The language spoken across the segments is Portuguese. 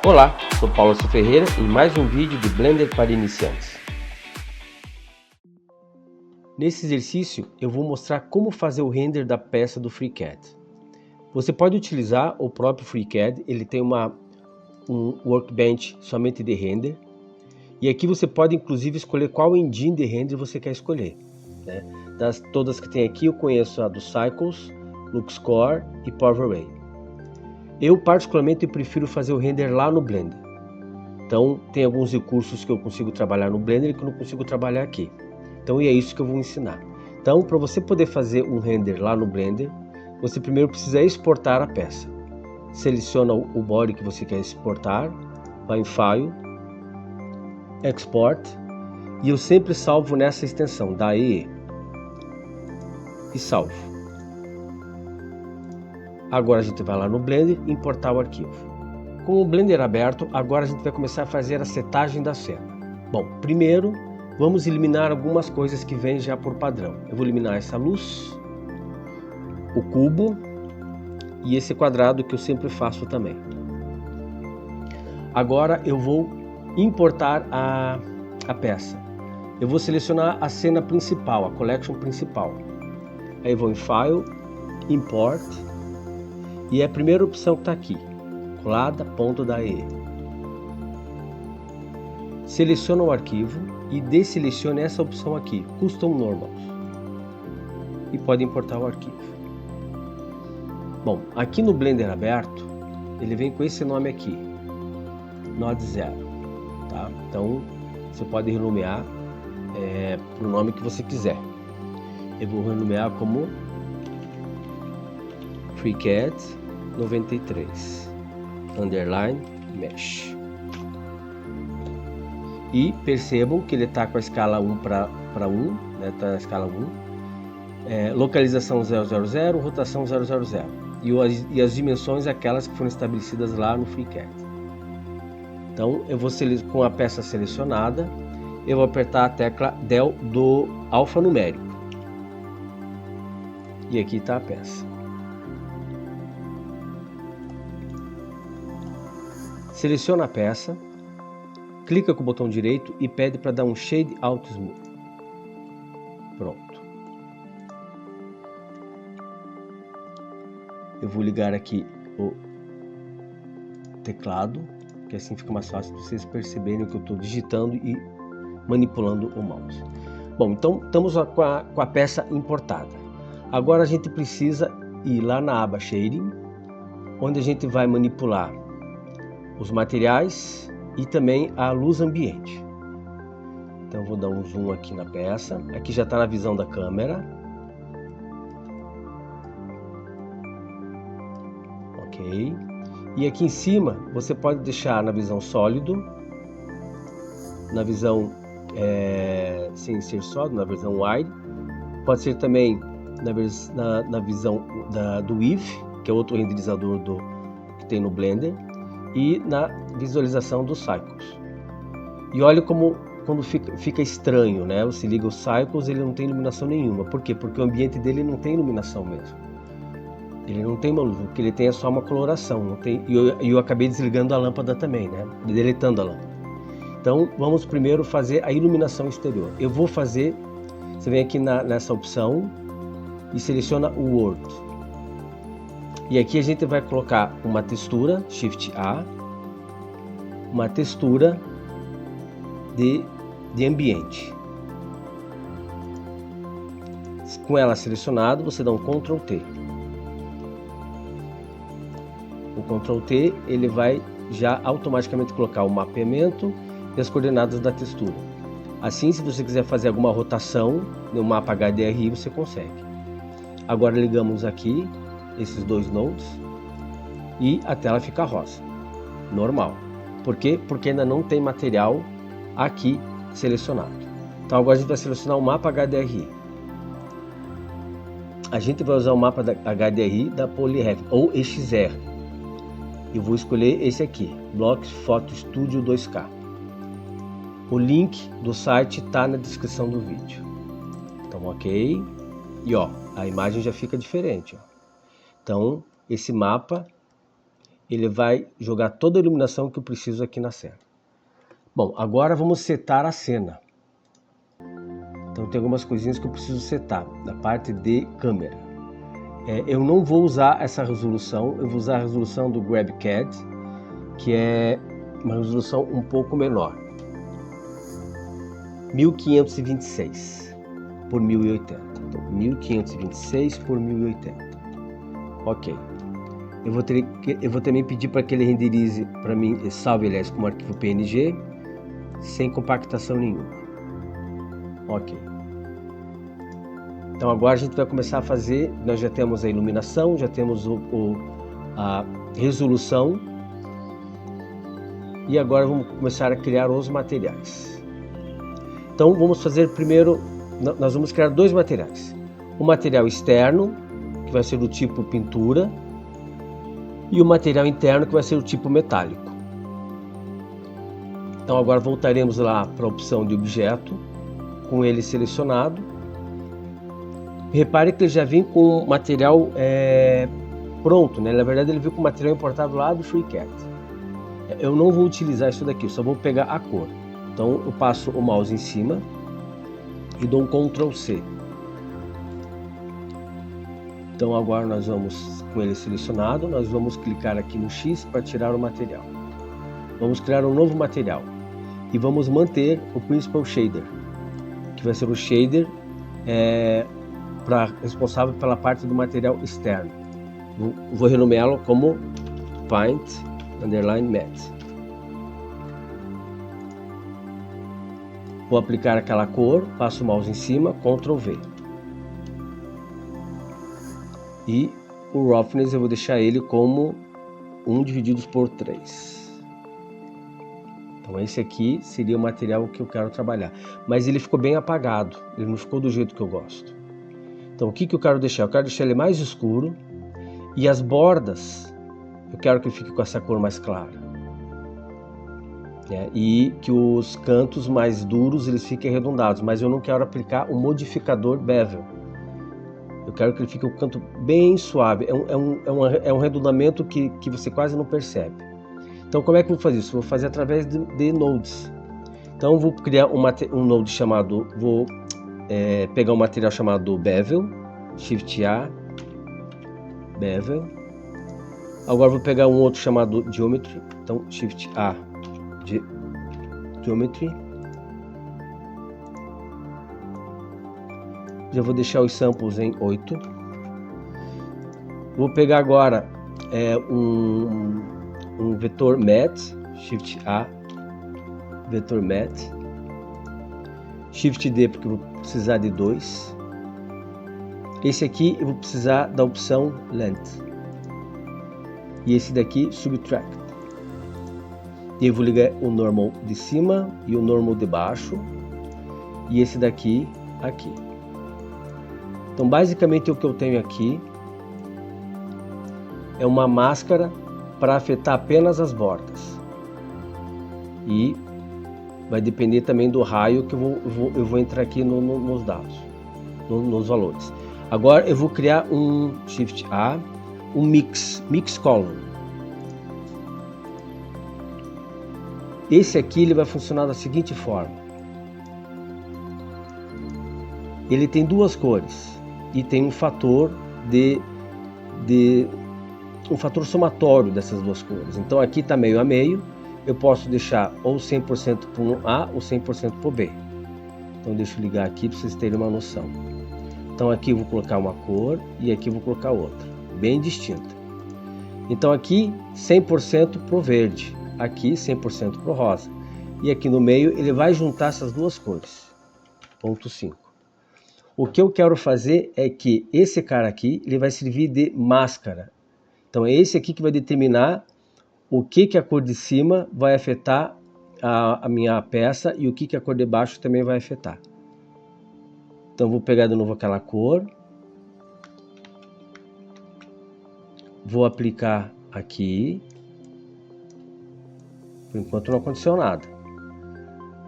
Olá, sou Paulo Ferreira em mais um vídeo de Blender para iniciantes. Nesse exercício eu vou mostrar como fazer o render da peça do FreeCAD. Você pode utilizar o próprio FreeCAD, ele tem um workbench somente de render. E aqui você pode inclusive escolher qual engine de render você quer escolher, né? Das todas que tem aqui eu conheço a do Cycles, LuxCore e PowerArray. Eu particularmente prefiro fazer o render lá no Blender. Então tem alguns recursos que eu consigo trabalhar no Blender e que eu não consigo trabalhar aqui. Então é isso que eu vou ensinar. Então para você poder fazer um render lá no Blender, você primeiro precisa exportar a peça. Seleciona o body que você quer exportar, vai em File, Export, e eu sempre salvo nessa extensão da EE e salvo. Agora a gente vai lá no Blender e importar o arquivo. Com o Blender aberto, agora a gente vai começar a fazer a setagem da cena. Bom, primeiro vamos eliminar algumas coisas que vêm já por padrão. Eu vou eliminar essa luz, o cubo e esse quadrado que eu sempre faço também. Agora eu vou importar a peça. Eu vou selecionar a cena principal, a collection principal. Aí eu vou em File, Import, e é a primeira opção que está aqui, colada, ponto da EE. Seleciona o arquivo e deselecione essa opção aqui, Custom Normals, e pode importar o arquivo. Bom, aqui no Blender aberto, ele vem com esse nome aqui, Node 0, tá? Então você pode renomear para o nome que você quiser. Eu vou renomear como FreeCAD 93 underline mesh. E percebam que ele está com a escala 1 para 1, né? Está na escala 1, localização 000, rotação 000, e as dimensões aquelas que foram estabelecidas lá no FreeCAD. Então eu vou com a peça selecionada, eu vou apertar a tecla Del do alfanumérico, e aqui está a peça. Seleciona a peça, clica com o botão direito e pede para dar um Shade Out Smooth. Pronto. Eu vou ligar aqui o teclado, que assim fica mais fácil de vocês perceberem o que eu estou digitando e manipulando o mouse. Bom, então estamos com a peça importada. Agora a gente precisa ir lá na aba Shading, onde a gente vai manipular os materiais e também a luz ambiente. Então vou dar um zoom aqui na peça. Aqui já está na visão da câmera. Ok. E aqui em cima você pode deixar na visão sólido, na visão sem ser sólido, na visão wide. Pode ser também na visão do Weave, que é outro renderizador que tem no Blender, e na visualização dos Cycles. E olha como quando fica estranho, né? Você liga os Cycles, ele não tem iluminação nenhuma. Por quê? Porque o ambiente dele não tem iluminação mesmo. Ele não tem uma luz, o que ele tem é só uma coloração. Não tem, e eu acabei desligando a lâmpada também, né? Deletando a lâmpada. Então vamos primeiro fazer a iluminação exterior. Eu vou fazer, você vem aqui nessa opção e seleciona o World. E aqui a gente vai colocar uma textura, Shift A, uma textura de ambiente. Com ela selecionada, você dá um Ctrl T. O Ctrl T ele vai já automaticamente colocar o mapeamento e as coordenadas da textura. Assim, se você quiser fazer alguma rotação no mapa HDRI, você consegue. Agora ligamos aqui esses dois nodes e a tela fica rosa, normal. Por quê? Porque ainda não tem material aqui selecionado. Então agora a gente vai selecionar o mapa HDRI. A gente vai usar o mapa da HDRI da PolyRef ou EXR. Eu vou escolher esse aqui, Blox Photo Studio 2K. O link do site está na descrição do vídeo. Então ok, e ó, a imagem já fica diferente, ó. Então esse mapa ele vai jogar toda a iluminação que eu preciso aqui na cena. Bom, agora vamos setar a cena. Então tem algumas coisinhas que eu preciso setar na parte de câmera. Eu não vou usar essa resolução, eu vou usar a resolução do GrabCAD, que é uma resolução um pouco menor. 1526 por 1080. Então, 1526 por 1080. Ok. Eu vou também pedir para que ele renderize para mim, salve aliás como arquivo PNG, sem compactação nenhuma. Ok. Então agora a gente vai começar a fazer, nós já temos a iluminação, já temos a resolução, e agora vamos começar a criar os materiais. Então vamos fazer primeiro, nós vamos criar dois materiais. O material externo, que vai ser do tipo pintura, e o material interno, que vai ser do tipo metálico. Então agora voltaremos lá para a opção de objeto, com ele selecionado. Repare que ele já vem com o material pronto, né? Na verdade ele veio com o material importado lá do FreeCAD. Eu não vou utilizar isso daqui, eu só vou pegar a cor. Então eu passo o mouse em cima e dou um Ctrl C. Então agora nós vamos, com ele selecionado, nós vamos clicar aqui no X para tirar o material. Vamos criar um novo material e vamos manter o Principal Shader, que vai ser o shader responsável pela parte do material externo. Vou renomeá-lo como Paint Underline Matte. Vou aplicar aquela cor, passo o mouse em cima, Ctrl V. E o Roughness eu vou deixar ele como 1 dividido por 3. Então esse aqui seria o material que eu quero trabalhar. Mas ele ficou bem apagado, ele não ficou do jeito que eu gosto. Então o que eu quero deixar? Eu quero deixar ele mais escuro e as bordas eu quero que fique com essa cor mais clara. E que os cantos mais duros eles fiquem arredondados, mas eu não quero aplicar o modificador Bevel. Eu quero que ele fique um canto bem suave, é um arredondamento que você quase não percebe. Então como é que eu vou fazer isso? Vou fazer através de nodes. Então eu vou criar um node chamado, vou pegar um material chamado Bevel, Shift A, Bevel. Agora vou pegar um outro chamado Geometry, então Shift A, Geometry. Já vou deixar os samples em 8. Vou pegar agora um vetor Matte, Shift A, vetor Matte, Shift D porque eu vou precisar de 2. Esse aqui eu vou precisar da opção Length. E esse daqui Subtract. E eu vou ligar o normal de cima e o normal de baixo. E esse daqui aqui. Então basicamente o que eu tenho aqui é uma máscara para afetar apenas as bordas. E vai depender também do raio que eu vou entrar aqui nos dados, nos valores. Agora eu vou criar um Shift A, um Mix Color. Esse aqui ele vai funcionar da seguinte forma. Ele tem duas cores e tem um fator um fator somatório dessas duas cores. Então aqui está meio a meio. Eu posso deixar ou 100% para o A ou 100% para o B. Então deixa eu ligar aqui para vocês terem uma noção. Então aqui eu vou colocar uma cor e aqui eu vou colocar outra, bem distinta. Então aqui 100% para o verde, aqui 100% para o rosa. E aqui no meio ele vai juntar essas duas cores. Ponto 5. O que eu quero fazer é que esse cara aqui ele vai servir de máscara. Então é esse aqui que vai determinar o que a cor de cima vai afetar a minha peça e o que a cor de baixo também vai afetar. Então vou pegar de novo aquela cor, vou aplicar aqui, por enquanto não aconteceu nada.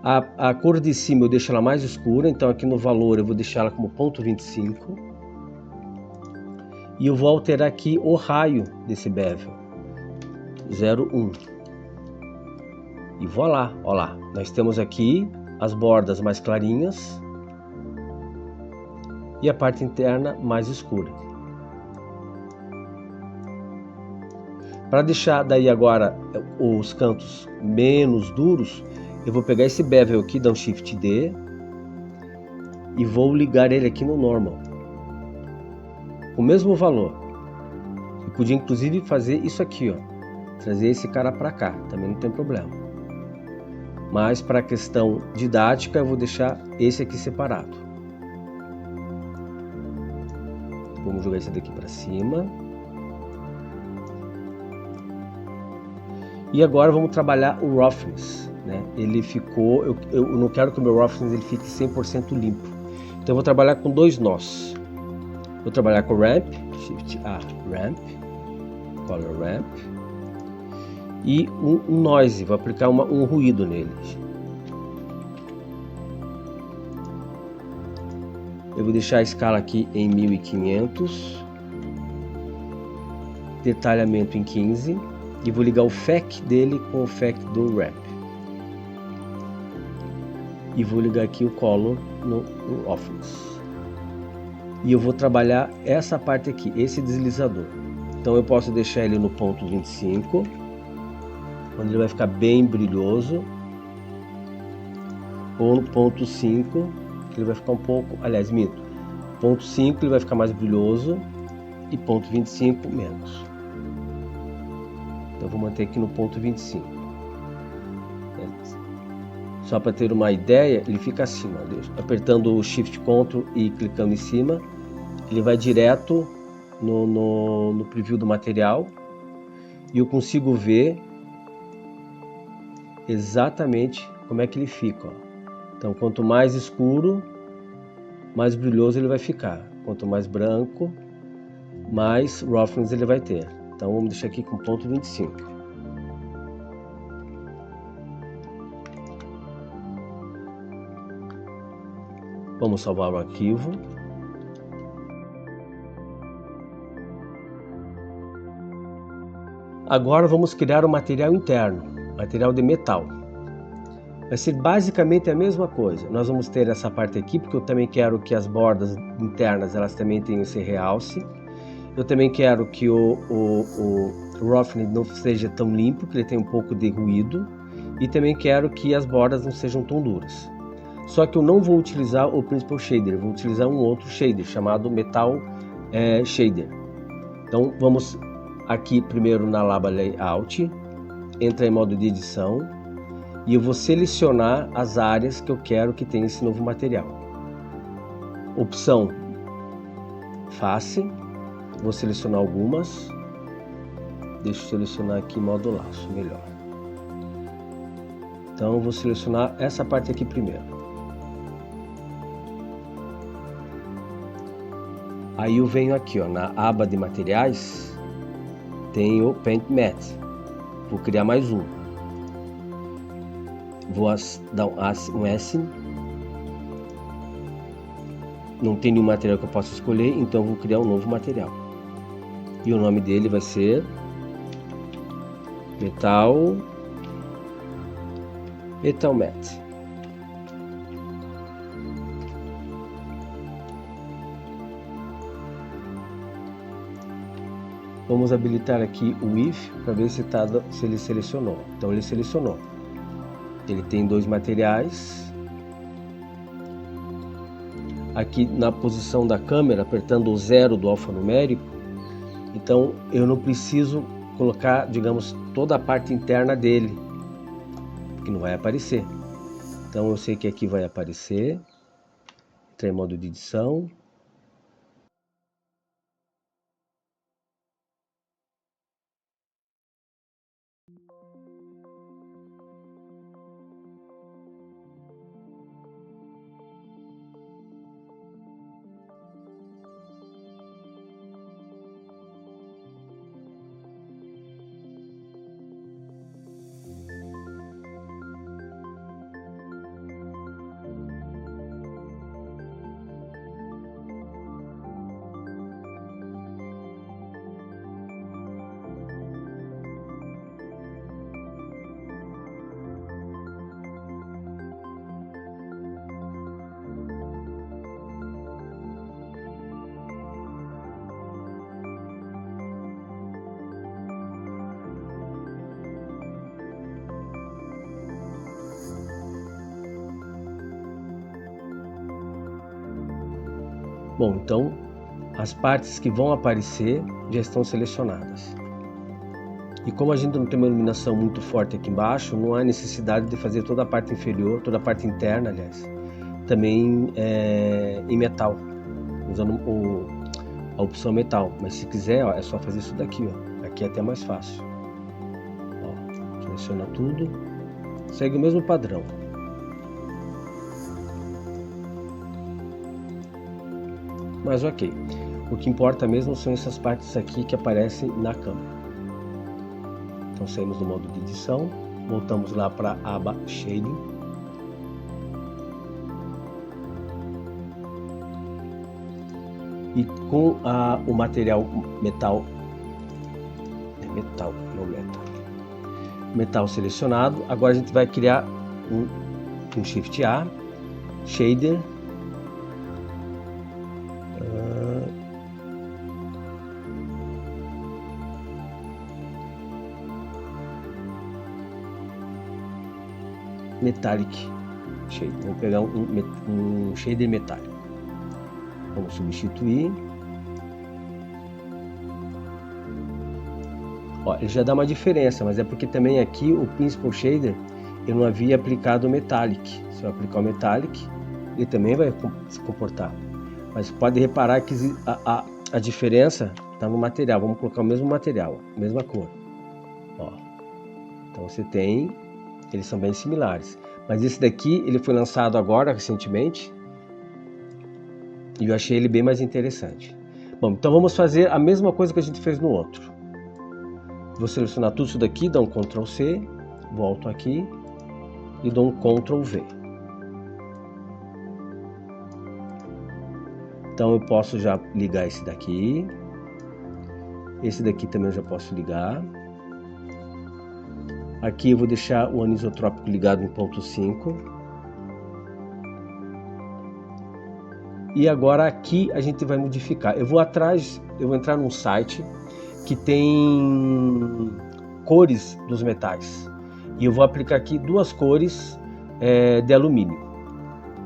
A cor de cima eu deixo ela mais escura, então aqui no valor eu vou deixar ela como 0.25 e eu vou alterar aqui o raio desse bevel. 0,1. E voilá, ó lá, nós temos aqui as bordas mais clarinhas e a parte interna mais escura. Para deixar daí agora os cantos menos duros, eu vou pegar esse bevel aqui, dar um Shift D e vou ligar ele aqui no Normal. O mesmo valor. Eu podia inclusive fazer isso aqui, ó, trazer esse cara para cá, também não tem problema. Mas para a questão didática eu vou deixar esse aqui separado. Vamos jogar esse daqui para cima. E agora vamos trabalhar o roughness, né? Ele ficou, eu não quero que o meu roughness ele fique 100% limpo. Então eu vou trabalhar com 2 nós. Vou trabalhar com ramp, Shift A, ramp, color ramp. E um noise, vou aplicar um ruído nele. Eu vou deixar a escala aqui em 1500. Detalhamento em 15. E vou ligar o FEC dele com o FEC do ramp. E vou ligar aqui o color no roughness. E eu vou trabalhar essa parte aqui, esse deslizador. Então eu posso deixar ele no ponto 25, onde ele vai ficar bem brilhoso. Ou no ponto 5, que ele vai ficar um pouco, aliás, minto. Ponto 5 ele vai ficar mais brilhoso e ponto 25 menos. Então eu vou manter aqui no ponto 25. Só para ter uma ideia, ele fica assim, ó, apertando o Shift Ctrl e clicando em cima, ele vai direto no preview do material e eu consigo ver exatamente como é que ele fica, ó. Então quanto mais escuro, mais brilhoso ele vai ficar. Quanto mais branco, mais roughness ele vai ter. Então vamos deixar aqui com ponto 25. Vamos salvar o arquivo. Agora vamos criar o material interno, material de metal. Vai ser basicamente a mesma coisa. Nós vamos ter essa parte aqui, porque eu também quero que as bordas internas elas também tenham esse realce. Eu também quero que o roughness não seja tão limpo, que ele tenha um pouco de ruído. E também quero que as bordas não sejam tão duras. Só que eu não vou utilizar o Principal Shader, eu vou utilizar um outro shader chamado Metal Shader. Então vamos aqui primeiro na aba Layout, entrar em modo de edição e eu vou selecionar as áreas que eu quero que tenha esse novo material. Opção Face, vou selecionar algumas, deixa eu selecionar aqui em modo laço, melhor. Então eu vou selecionar essa parte aqui primeiro. Aí eu venho aqui, ó, na aba de materiais, tem o Paint Matte. Vou criar mais um. Vou dar um S. Não tem nenhum material que eu possa escolher, então vou criar um novo material. E o nome dele vai ser Metal Matte. Vamos habilitar aqui o If para ver se ele selecionou. Então ele selecionou. Ele tem 2 materiais. Aqui na posição da câmera, apertando o 0 do alfanumérico, então eu não preciso colocar, digamos, toda a parte interna dele, que não vai aparecer. Então eu sei que aqui vai aparecer. Entra em modo de edição. Bom, então as partes que vão aparecer já estão selecionadas. E como a gente não tem uma iluminação muito forte aqui embaixo, não há necessidade de fazer toda a parte inferior, toda a parte interna, aliás, também em metal, usando a opção metal. Mas se quiser, ó, é só fazer isso daqui, ó. Aqui é até mais fácil. Ó, seleciona tudo, segue o mesmo padrão. Mas ok, o que importa mesmo são essas partes aqui que aparecem na câmera. Então saímos do modo de edição, voltamos lá para a aba Shading. E com o material metal selecionado, agora a gente vai criar um Shift A, Shader, Metallic Shader. Vamos pegar um shader metálico. Vamos substituir. Ó, ele já dá uma diferença, mas é porque também aqui o Principal Shader eu não havia aplicado o Metallic. Se eu aplicar o Metallic, ele também vai se comportar. Mas pode reparar que a diferença está no material. Vamos colocar o mesmo material, mesma cor. Ó. Então você tem, eles são bem similares. Mas esse daqui ele foi lançado agora, recentemente, e eu achei ele bem mais interessante. Bom, então vamos fazer a mesma coisa que a gente fez no outro. Vou selecionar tudo isso daqui, dou um Ctrl C, volto aqui e dou um Ctrl V. Então eu posso já ligar esse daqui também eu já posso ligar. Aqui eu vou deixar o anisotrópico ligado em ponto 5. E agora aqui a gente vai modificar. Eu vou entrar num site que tem cores dos metais. E eu vou aplicar aqui duas cores de alumínio.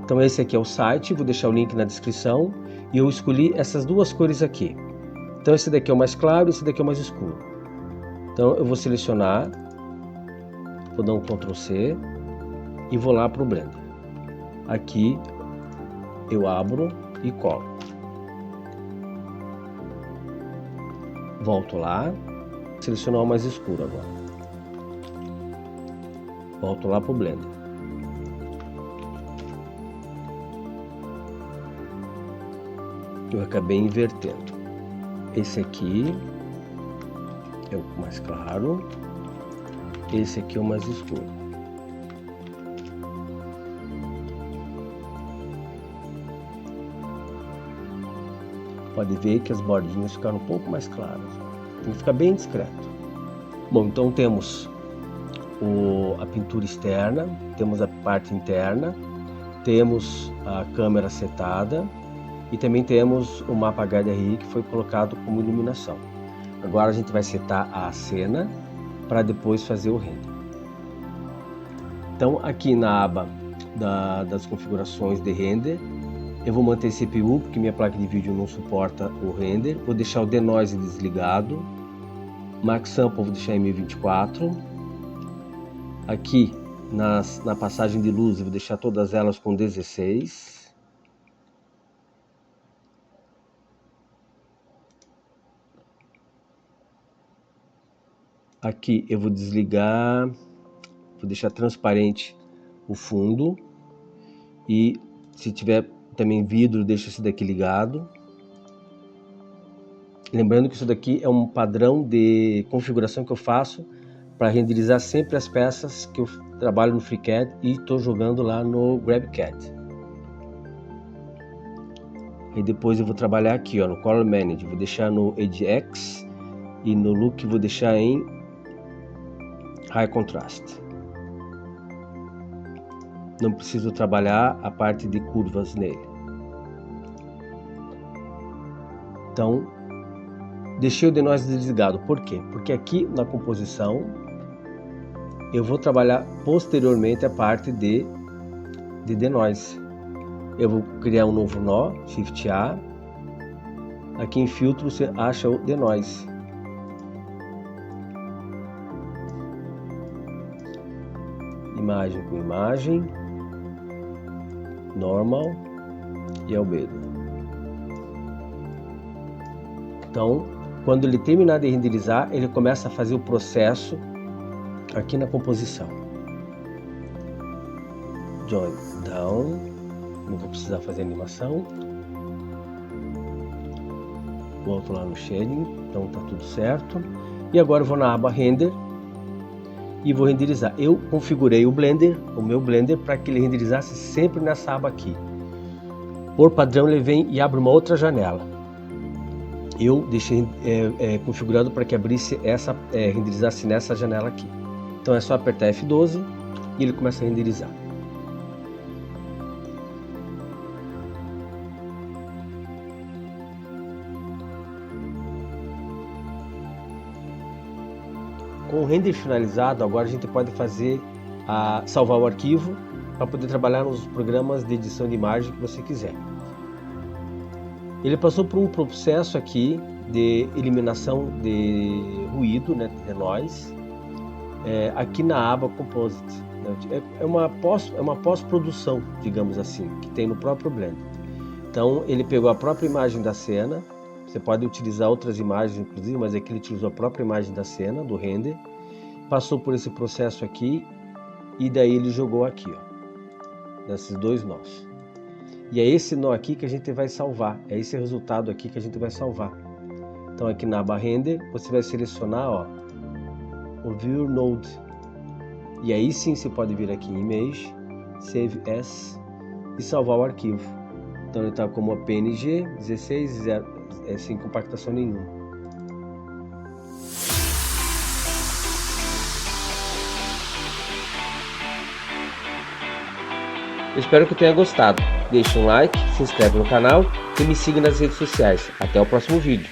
Então esse aqui é o site, vou deixar o link na descrição. E eu escolhi essas duas cores aqui. Então esse daqui é o mais claro e esse daqui é o mais escuro. Então eu vou selecionar, vou dar um Ctrl C e vou lá para o Blender. Aqui eu abro e colo. Volto lá, selecionar o mais escuro agora. Volto lá para o Blender. Eu acabei invertendo. Esse aqui é o mais claro, esse aqui é o mais escuro. Pode ver que as bordinhas ficaram um pouco mais claras. Tem que ficar bem discreto. Bom, então temos a pintura externa, temos a parte interna, temos a câmera setada e também temos o mapa HDRI que foi colocado como iluminação. Agora a gente vai setar a cena para depois fazer o render. Então aqui na aba das configurações de render, eu vou manter CPU porque minha placa de vídeo não suporta o render. Vou deixar o denoise desligado. Max Sample vou deixar em 1024. Aqui na passagem de luz eu vou deixar todas elas com 16. Aqui eu vou desligar, vou deixar transparente o fundo e se tiver também vidro, deixa esse daqui ligado. Lembrando que isso daqui é um padrão de configuração que eu faço para renderizar sempre as peças que eu trabalho no FreeCAD e estou jogando lá no GrabCAD. E depois eu vou trabalhar aqui, ó, no Color Manager, vou deixar no Edge X e no Look vou deixar em High Contrast. Não preciso trabalhar a parte de curvas nele. Então, deixei o denoise desligado. Por quê? Porque aqui na composição eu vou trabalhar posteriormente a parte de denoise. Eu vou criar um novo nó, Shift A, Aqui em filtro você acha o denoise. Imagem com imagem, normal e albedo. Então, quando ele terminar de renderizar, ele começa a fazer o processo aqui na composição. Join down, não vou precisar fazer animação. Volto lá no shading, então tá tudo certo. E agora eu vou na aba render e vou renderizar. Eu configurei o meu Blender, para que ele renderizasse sempre nessa aba aqui. Por padrão ele vem e abre uma outra janela. Eu deixei configurado para que abrisse renderizasse nessa janela aqui. Então é só apertar F12 e ele começa a renderizar. Com o render finalizado, agora a gente pode salvar o arquivo para poder trabalhar nos programas de edição de imagem que você quiser. Ele passou por um processo aqui de eliminação de ruído, né, de noise, aqui na aba Composite. É uma pós-produção, digamos assim, que tem no próprio Blender. Então ele pegou a própria imagem da cena. Você pode utilizar outras imagens, inclusive, mas aqui ele utilizou a própria imagem da cena, do render, passou por esse processo aqui, e daí ele jogou aqui, ó, nesses dois nós. E é esse nó aqui que a gente vai salvar, é esse resultado aqui que a gente vai salvar. Então aqui na aba render, você vai selecionar, ó, o View Node, e aí sim você pode vir aqui em Image, Save As, e salvar o arquivo. Então ele está como PNG 16, sem compactação nenhuma. Eu espero que tenha gostado. Deixe um like, se inscreve no canal e me siga nas redes sociais. Até o próximo vídeo.